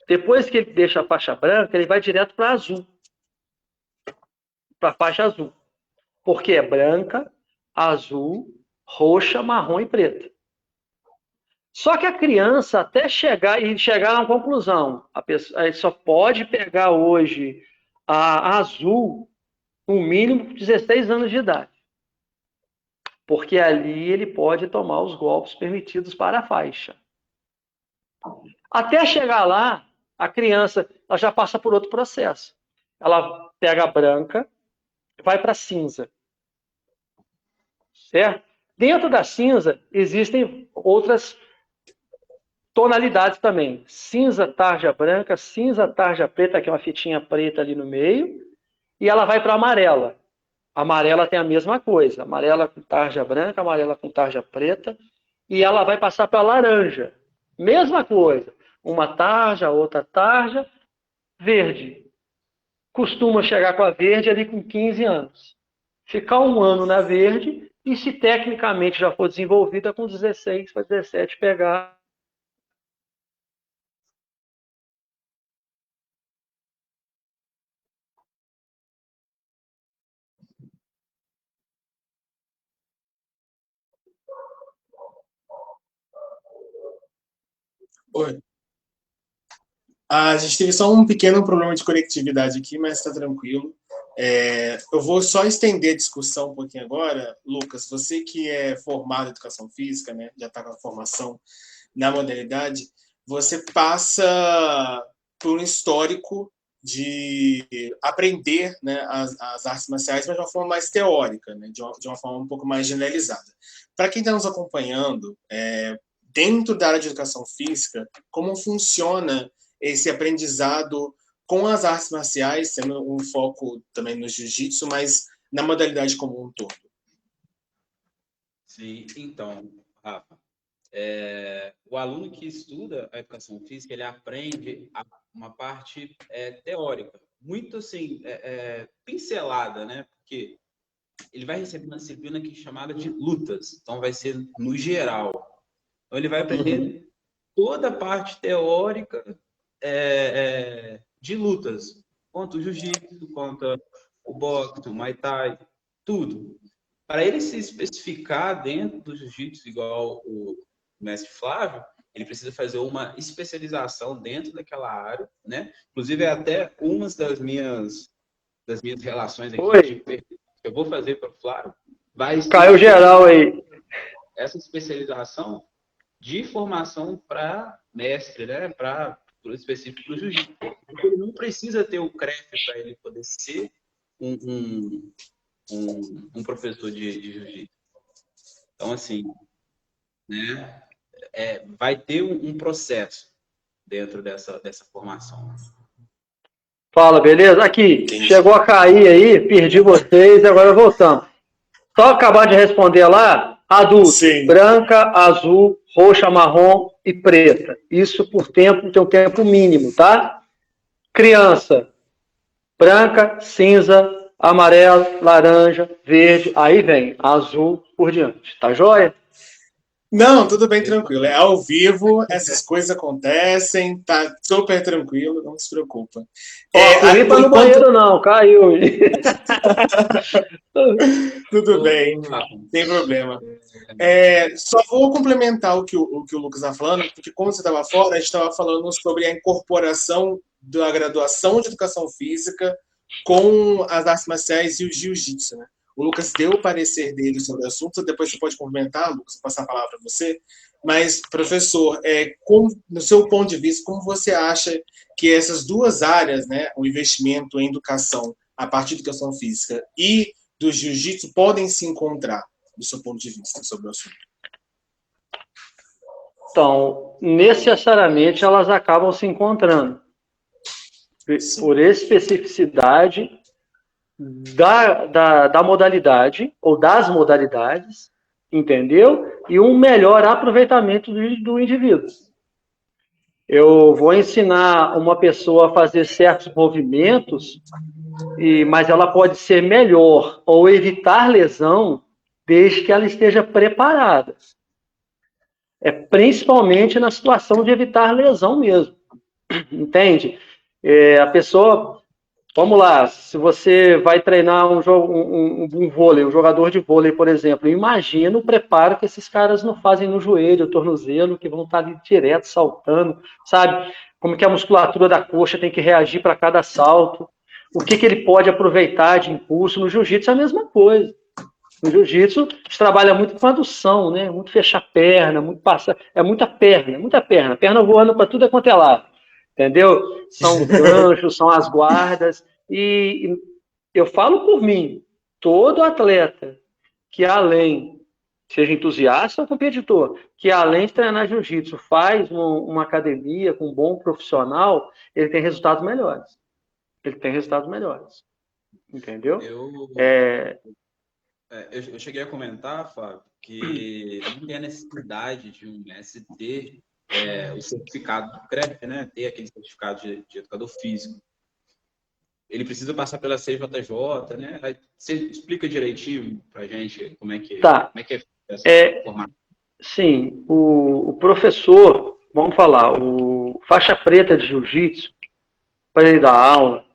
depois que ele deixa a faixa branca, ele vai direto para azul. Para a faixa azul. Porque é branca, azul, roxa, marrom e preta. Só que a criança, até chegar a uma conclusão, ele só pode pegar hoje a azul, no mínimo 16 anos de idade. Porque ali ele pode tomar os golpes permitidos para a faixa. Até chegar lá, a criança ela já passa por outro processo. Ela pega a branca, vai para a cinza. Certo? Dentro da cinza, existem outras tonalidades também. Cinza, tarja branca, cinza, tarja preta, que é uma fitinha preta ali no meio, e ela vai para a amarela. A amarela tem a mesma coisa, amarela com tarja branca, amarela com tarja preta, e ela vai passar para a laranja. Mesma coisa, uma tarja, outra tarja, verde. Costuma chegar com a verde ali com 15 anos. Ficar um ano na verde, e se tecnicamente já for desenvolvida, com 16 para 17 pegar. Oi. A gente teve só um pequeno problema de conectividade aqui, mas está tranquilo. Eu vou só estender a discussão um pouquinho agora. Lucas, você que é formado em educação física, né, já está com a formação na modalidade, você passa por um histórico de aprender, né, as artes marciais, mas de uma forma mais teórica, né, de uma forma um pouco mais generalizada. Para quem está nos acompanhando, dentro da área de educação física, como funciona esse aprendizado com as artes marciais, tendo um foco também no jiu-jitsu, mas na modalidade como um todo? Sim, então, Rafa, o aluno que estuda a educação física, ele aprende uma parte teórica, muito assim, pincelada, né? Porque ele vai receber uma disciplina que é chamada de lutas, então vai ser no geral. Então ele vai aprender toda a parte teórica de lutas, quanto o jiu-jitsu, quanto o boxe, o muay thai, tudo. Para ele se especificar dentro do jiu-jitsu, igual o mestre Flávio, ele precisa fazer uma especialização dentro daquela área, né? Inclusive, é até uma das minhas relações aqui que eu vou fazer para o Flávio. Caiu geral aí. Essa especialização de formação para mestre, né? Para específico para o jiu-jitsu. Ele não precisa ter o CREF para ele poder ser um professor de jiu-jitsu. Então, assim, né? Vai ter um processo dentro dessa formação. Fala, beleza? Aqui, chegou a cair aí, perdi vocês, agora voltamos. Só acabar de responder lá, adulto, sim, branca, azul, roxa, marrom e preta. Isso por tempo, tem um tempo mínimo, tá? Criança, branca, cinza, amarelo, laranja, verde, aí vem azul por diante. Tá joia? Não, tudo bem, tranquilo. É ao vivo, essas coisas acontecem, tá super tranquilo, não se preocupa. Corri para no banheiro não, caiu. Tudo bem, sem problema. Só vou complementar o que o Lucas está falando, porque como você estava fora, a gente estava falando sobre a incorporação da graduação de educação física com as artes marciais e o jiu-jitsu, né? O Lucas deu o parecer dele sobre o assunto, depois você pode comentar, Lucas, passar a palavra para você. Mas, professor, no seu ponto de vista, como você acha que essas duas áreas, né, o investimento em educação, a partir da educação física e do jiu-jitsu, podem se encontrar, do seu ponto de vista, sobre o assunto? Então, necessariamente elas acabam se encontrando. Sim. Por especificidade da modalidade, ou das modalidades, entendeu? E um melhor aproveitamento do indivíduo. Eu vou ensinar uma pessoa a fazer certos movimentos, mas ela pode ser melhor ou evitar lesão desde que ela esteja preparada. Principalmente na situação de evitar lesão mesmo. Entende? A pessoa... Vamos lá, se você vai treinar um vôlei, um jogador de vôlei, por exemplo, imagina o preparo que esses caras não fazem no joelho, tornozelo, que vão estar ali direto saltando, sabe? Como que a musculatura da coxa tem que reagir para cada salto, o que ele pode aproveitar de impulso. No jiu-jitsu é a mesma coisa. No jiu-jitsu, a gente trabalha muito com adução, né? Muito fechar perna, muito passar. É muita perna. Perna voando para tudo quanto é lado. Entendeu? São ganchos, são as guardas. E eu falo por mim, todo atleta que além, seja entusiasta ou competidor, que além de treinar jiu-jitsu, faz uma academia com um bom profissional, ele tem resultados melhores. Entendeu? Eu cheguei a comentar, Fábio, que não tem a necessidade de um mestre ter o certificado do CREF, né? Ter aquele certificado de educador físico. Ele precisa passar pela CJJ, né? Aí você explica direitinho para a gente como é que é essa formação. Sim, o professor, vamos falar, o faixa preta de jiu-jitsu, para ele dar aula,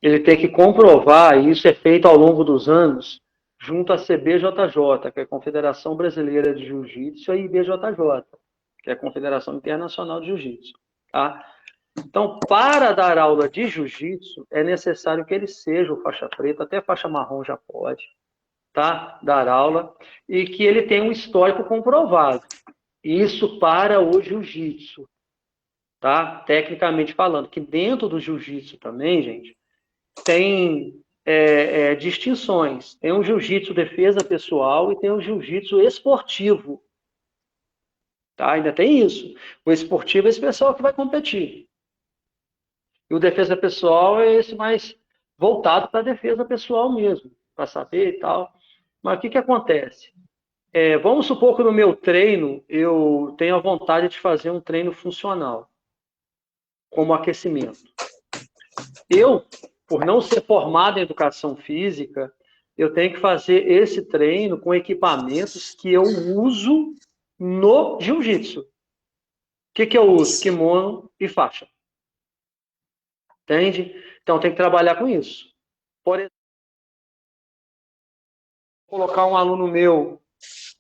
ele tem que comprovar, e isso é feito ao longo dos anos, junto à CBJJ, que é a Confederação Brasileira de Jiu-Jitsu, e a IBJJ, que é a Confederação Internacional de Jiu-Jitsu. Tá? Então, para dar aula de jiu-jitsu, é necessário que ele seja o faixa preta, até faixa marrom já pode, tá? Dar aula, e que ele tenha um histórico comprovado. Isso para o jiu-jitsu, tá? Tecnicamente falando, que dentro do jiu-jitsu também, gente, tem distinções. Tem o jiu-jitsu defesa pessoal e tem o jiu-jitsu esportivo. Tá? Ainda tem isso. O esportivo é esse pessoal que vai competir. E o defesa pessoal é esse mais voltado para a defesa pessoal mesmo, para saber e tal. Mas o que acontece? Vamos supor que no meu treino eu tenho a vontade de fazer um treino funcional, como aquecimento. Eu, por não ser formado em educação física, eu tenho que fazer esse treino com equipamentos que eu uso no jiu-jitsu. O que eu uso? Kimono e faixa. Entende? Então, tem que trabalhar com isso. Por exemplo, colocar um aluno meu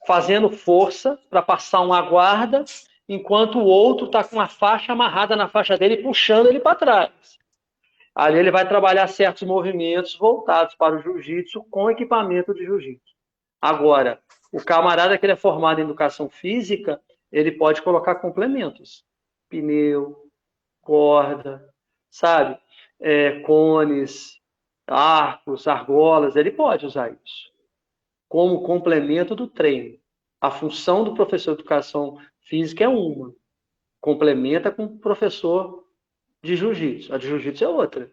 fazendo força para passar uma guarda, enquanto o outro está com a faixa amarrada na faixa dele, puxando ele para trás. Ali ele vai trabalhar certos movimentos voltados para o jiu-jitsu com equipamento de jiu-jitsu. Agora, o camarada que ele é formado em educação física, ele pode colocar complementos. Pneu, corda, sabe? Cones, arcos, argolas, ele pode usar isso como complemento do treino. A função do professor de educação física é uma. Complementa com o professor de jiu-jitsu. A de jiu-jitsu é outra.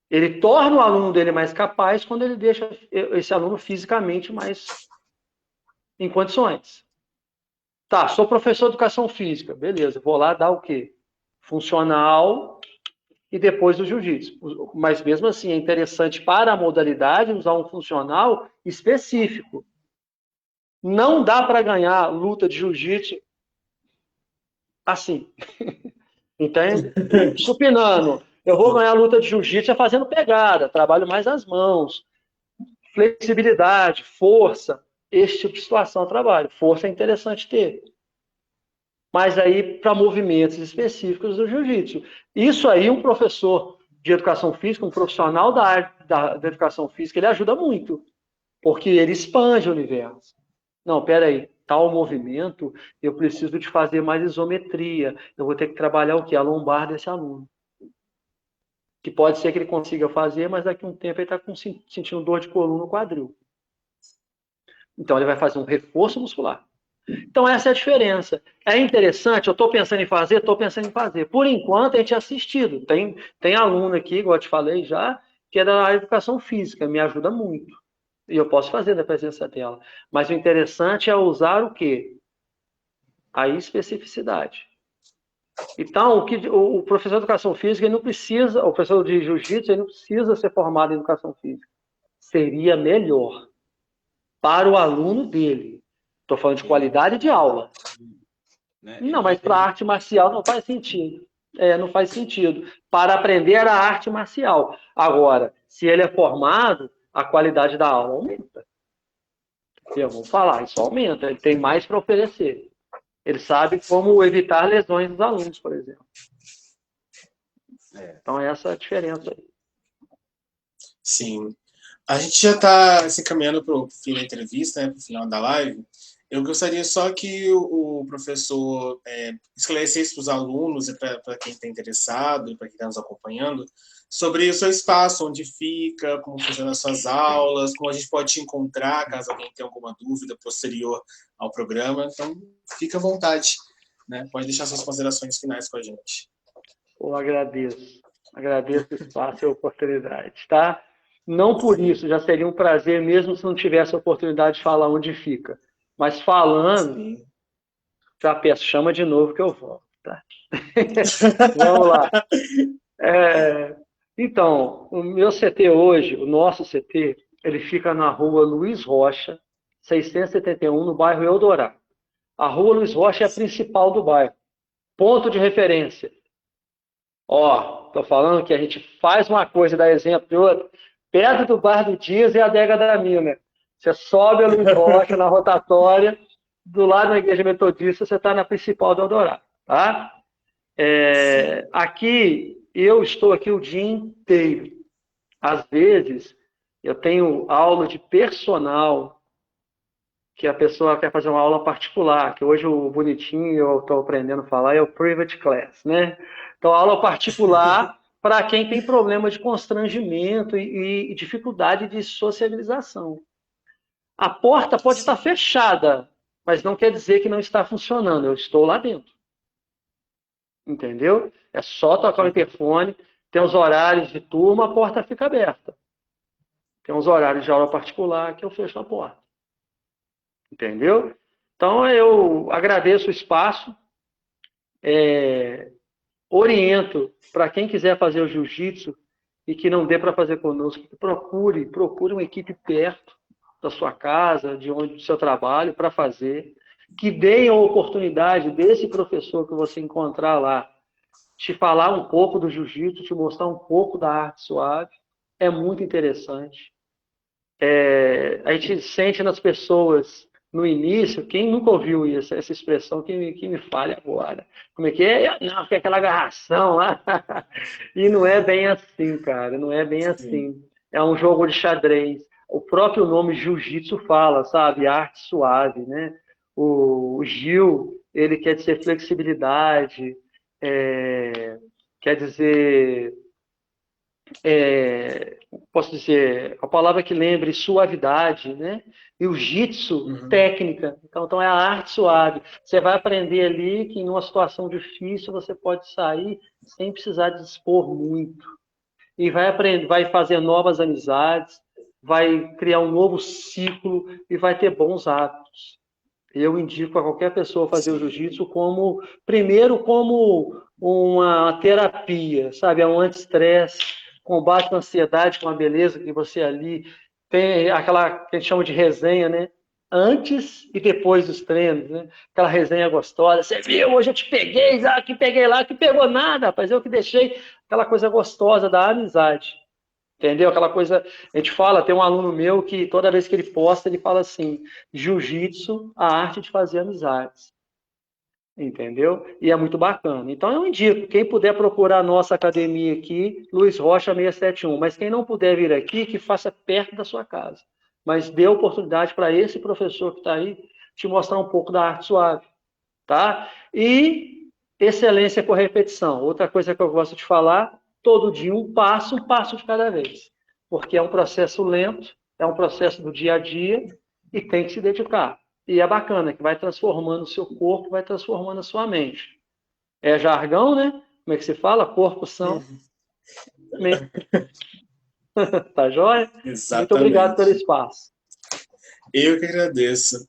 Ele torna o aluno dele mais capaz quando ele deixa esse aluno fisicamente mais em condições. Tá, sou professor de educação física. Beleza, vou lá dar o quê? Funcional e depois o jiu-jitsu. Mas mesmo assim, é interessante para a modalidade usar um funcional específico. Não dá para ganhar luta de jiu-jitsu assim. Entende? Supinando. Eu vou ganhar luta de jiu-jitsu fazendo pegada, trabalho mais as mãos, flexibilidade, força, esse tipo de situação eu trabalho. Força é interessante ter. Mas aí para movimentos específicos do jiu-jitsu. Isso aí um professor de educação física, um profissional da área da educação física, ele ajuda muito, porque ele expande o universo. Não, peraí, tal movimento, eu preciso de fazer mais isometria, eu vou ter que trabalhar o quê? A lombar desse aluno. Que pode ser que ele consiga fazer, mas daqui a um tempo ele está sentindo dor de coluna no quadril. Então ele vai fazer um reforço muscular. Então essa é a diferença. É interessante, eu estou pensando em fazer, estou pensando em fazer. Por enquanto a gente é assistido. Tem aluno aqui, igual eu te falei já, que é da educação física, me ajuda muito. E eu posso fazer da presença dela. Mas o interessante é usar o quê? A especificidade. Então, o professor de educação física, ele não precisa, o professor de jiu-jitsu, ele não precisa ser formado em educação física. Seria melhor para o aluno dele. Estou falando de qualidade de aula. Não, mas para a arte marcial não faz sentido. Não faz sentido. Para aprender a arte marcial. Agora, se ele é formado, a qualidade da aula aumenta. Eu vou falar, isso aumenta. Ele tem mais para oferecer. Ele sabe como evitar lesões dos alunos, por exemplo. Então, essa é a diferença aí. Sim. A gente já está se encaminhando para o fim da entrevista, né, para o final da live. Eu gostaria só que o professor esclarecesse para os alunos e para quem está interessado e para quem está nos acompanhando sobre o seu espaço, onde fica, como funcionam as suas aulas, como a gente pode te encontrar, caso alguém tenha alguma dúvida posterior ao programa. Então, fica à vontade, né? Pode deixar suas considerações finais com a gente. Eu agradeço. Agradeço o espaço e a oportunidade, tá? Não por isso, já seria um prazer mesmo se não tivesse a oportunidade de falar onde fica. Mas falando, sim, já peço, chama de novo que eu volto, tá? Vamos lá. Então, o meu CT hoje, o nosso CT, ele fica na rua Luiz Rocha, 671, no bairro Eldorado. A rua Luiz Rocha é a principal do bairro. Ponto de referência. Estou falando que a gente faz uma coisa e dá exemplo de outra. Perto do Bar do Dias é a Adega da Mina. Você sobe a Luiz Rocha na rotatória, do lado da Igreja Metodista, você está na principal do Eldorado. Tá? Aqui, eu estou aqui o dia inteiro. Às vezes, eu tenho aula de personal, que a pessoa quer fazer uma aula particular, que hoje o bonitinho, eu estou aprendendo a falar, é o private class, né? Então, aula particular para quem tem problema de constrangimento e dificuldade de sociabilização. A porta pode estar fechada, mas não quer dizer que não está funcionando. Eu estou lá dentro. Entendeu? É só tocar o interfone, tem os horários de turma, a porta fica aberta. Tem uns horários de aula particular que eu fecho a porta. Entendeu? Então, eu agradeço o espaço, oriento para quem quiser fazer o jiu-jitsu e que não dê para fazer conosco, procure uma equipe perto da sua casa, do seu trabalho, para fazer, que deem a oportunidade desse professor que você encontrar lá, te falar um pouco do jiu-jitsu, te mostrar um pouco da arte suave, é muito interessante. A gente sente nas pessoas, no início, quem nunca ouviu isso, essa expressão, que me fale agora. Como é que é? Não, que é aquela agarração lá. E não é bem assim, cara, não é bem assim. É um jogo de xadrez. O próprio nome jiu-jitsu fala, sabe? Arte suave, né? O Gil, ele quer dizer flexibilidade, quer dizer... posso dizer, a palavra que lembre suavidade, né? E o jitsu, técnica. Então é a arte suave. Você vai aprender ali que em uma situação difícil você pode sair sem precisar dispor muito. E vai aprender, vai fazer novas amizades, vai criar um novo ciclo e vai ter bons hábitos. Eu indico a qualquer pessoa fazer o jiu-jitsu primeiro como uma terapia, sabe? É um anti-estresse, combate a ansiedade com a beleza que você ali tem, aquela que a gente chama de resenha, né? Antes e depois dos treinos, né? Aquela resenha gostosa. Você viu, hoje eu te peguei, que peguei lá, que pegou nada, rapaz, eu que deixei. Aquela coisa gostosa da amizade. Entendeu? Aquela coisa, a gente fala, tem um aluno meu que toda vez que ele posta, ele fala assim, jiu-jitsu, a arte de fazer amizades. entendeu? E é muito bacana. Então, eu indico, quem puder procurar a nossa academia aqui, Luiz Rocha 671, mas quem não puder vir aqui, que faça perto da sua casa. Mas dê oportunidade para esse professor que está aí te mostrar um pouco da arte suave, tá? E excelência com repetição. Outra coisa que eu gosto de falar, todo dia um passo de cada vez. Porque é um processo lento, é um processo do dia a dia e tem que se dedicar. E é bacana, que vai transformando o seu corpo, vai transformando a sua mente. É jargão, né? Como é que se fala? Corpo são. Tá joia? Muito obrigado pelo Exatamente. espaço. Eu que agradeço.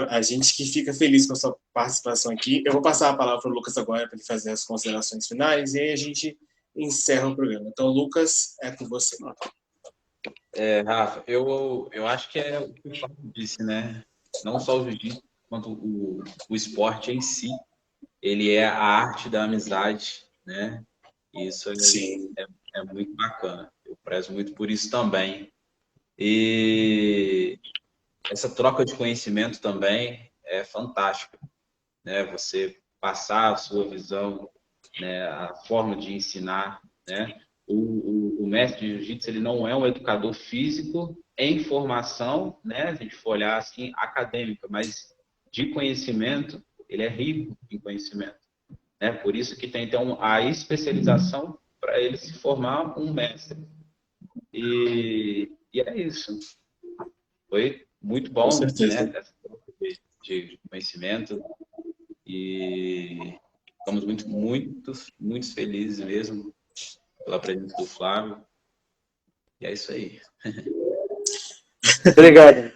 A gente que fica feliz com a sua participação aqui. Eu vou passar a palavra para o Lucas agora para ele fazer as considerações finais e aí a gente encerra o programa. Então, Lucas, é com você. Rafa, eu acho que é o que o Fábio disse, né? Não só o jiu-jitsu, quanto o esporte em si, ele é a arte da amizade, né? Isso é muito bacana. Eu prezo muito por isso também. E essa troca de conhecimento também é fantástica, né? Você passar a sua visão, né? A forma de ensinar, né? O mestre de jiu-jitsu, ele não é um educador físico em formação, né? Se a gente for olhar assim, acadêmica, mas de conhecimento, ele é rico em conhecimento, né? Por isso que tem então a especialização para ele se formar um mestre. E é isso. Foi muito bom, Com certeza. né? Essa troca de conhecimento e estamos muito felizes mesmo pela presença do Flávio. E é isso aí. Obrigado.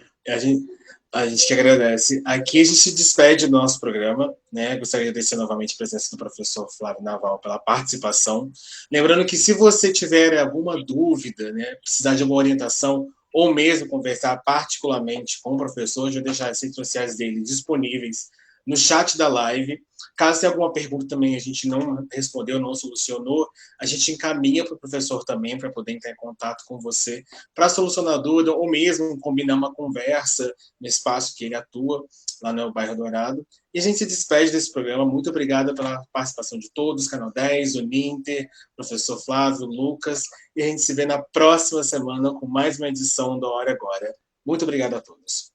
A gente que agradece. Aqui a gente se despede do nosso programa, né? Gostaria de agradecer novamente a presença do professor Flávio Naval pela participação. Lembrando que se você tiver alguma dúvida, né, precisar de alguma orientação ou mesmo conversar particularmente com o professor, eu vou deixar as redes sociais dele disponíveis no chat da live. Caso tenha alguma pergunta também a gente não respondeu, não solucionou, a gente encaminha para o professor também para poder entrar em contato com você para solucionar a dúvida ou mesmo combinar uma conversa no espaço que ele atua, lá no bairro Dourado. E a gente se despede desse programa. Muito obrigada pela participação de todos, Canal 10, o Ninter, professor Flávio, Lucas, e a gente se vê na próxima semana com mais uma edição do Hora Agora. Muito obrigado a todos.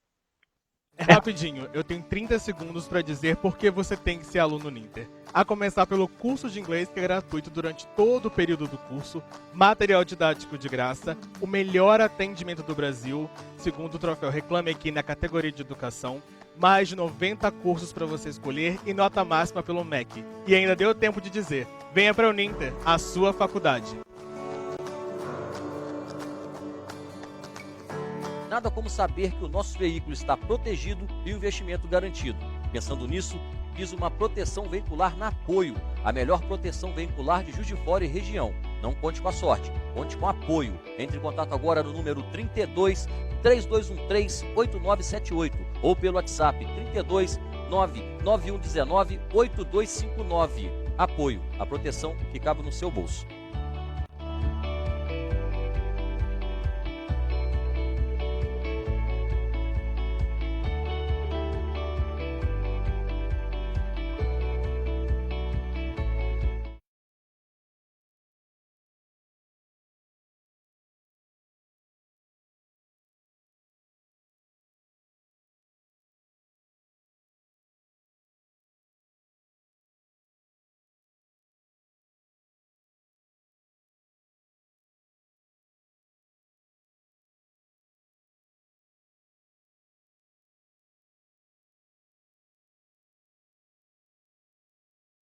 Rapidinho, eu tenho 30 segundos para dizer por que você tem que ser aluno Ninter. A começar pelo curso de inglês, que é gratuito durante todo o período do curso, material didático de graça, o melhor atendimento do Brasil, segundo o troféu Reclame Aqui na categoria de educação, mais de 90 cursos para você escolher e nota máxima pelo MEC. E ainda deu tempo de dizer, venha para o Ninter, a sua faculdade. Nada como saber que o nosso veículo está protegido e o investimento garantido. Pensando nisso, fiz uma proteção veicular na Apoio, a melhor proteção veicular de Juiz de Fora e região. Não conte com a sorte, conte com Apoio. Entre em contato agora no número 32 3213 8978 ou pelo WhatsApp 32 99119 8259. Apoio, a proteção que cabe no seu bolso.